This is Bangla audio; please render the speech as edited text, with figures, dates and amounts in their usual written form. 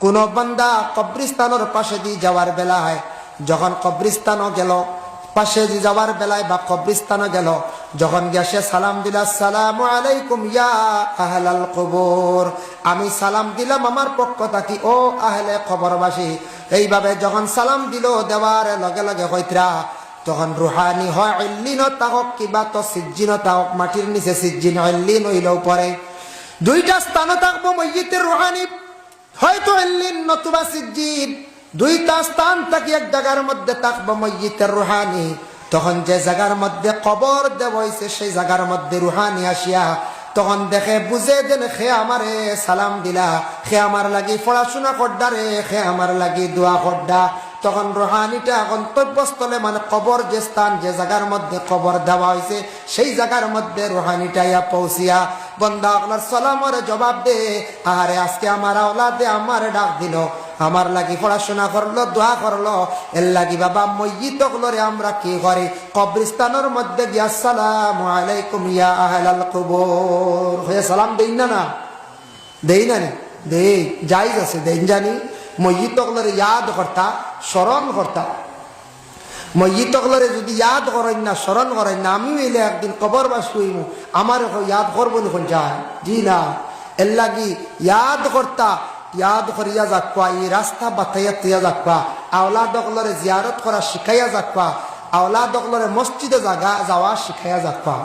কোন বান্দা কবরস্থানের পাশে দিয়ে যাওয়ার বেলায়, যখন কবরস্থানও গেল, পাশে দিয়ে যাওয়ার বেলায় বা কবরস্থানও গেল, যখন গিয়ে সে সালাম দিল, আসসালামু আলাইকুম ইয়া আহলাল কবর, আমি সালাম দিলাম আমার পক্ষ থাকি ও আহলে কবরবাসী। এইভাবে যখন সালাম দিল, দেওয়ার লগে লগে হইতরা তখন রুহানি হয় ইল্লিন তাহক কিবা তো সিজ্জিন তাহক, মাটির নিচে সিজ্জিন ইল্লিন হইলেও পরে দুইটা স্থানে থাকবো মসজিদের রুহানি, হয়তো ইল্লিন নতুবা সিজ্জিন, দুইটা স্থান থাকি এক জায়গার মধ্যে থাকবো মসজিদের রুহানি। তখন যে জায়গার মধ্যে কবর দেব হয়েছে সেই জায়গার মধ্যে রুহানি আসিয়া তখন দেখে বুঝে দেন খে আমারে সালাম দিলা, খে আমার লাগি পড়াশোনা করডা রে, খে আমার লাগি দোয়া করডা। তখন রুহানিটা গন্তব্যস্থলে মানে কবর যে স্থান, যে জায়গার মধ্যে কবর দেওয়া হয়েছে সেই জায়গার মধ্যে রুহানিটা ইয়া পৌঁছিয়া বন্দা আপনার সালামের জবাব দে, আরে আজকে আমার আওলাদে আমার ডাক দিল, আমার লাগি পড়াশোনা করলো, দোয়া করলো, এর লাগি বাবা মসজিদ গুলোরে আমরা কি করি কবরস্থানের মধ্যে গিয়া আসসালামু আলাইকুম ইয়া আহলাল কবর হয়ে সালাম দেই না, না দেই না, দেই জায়েজ আছে, দেই জানি মসজিদ গুলোরে ইয়াদ করতা, স্মরণ করতা। মসজিদ গুলোরে যদি ইয়াদ করেন না, স্মরণ করেন না, আমি এলে একদিন কবর বাস হইমু, আমার ইয়াদ করবো না কোন যায়, জি না, এর লাগি ইয়াদ করতা, ইয়াদ করিয়া যাকবা, এই রাস্তা বাতাইয়া তুইয়া যাকবা, আওলাদ গুলোরে জিয়ারত করা শিখাইয়া যাকবা, আওলাদ গুলোরে মসজিদে যাওয়া শিখাইয়া যাকবা।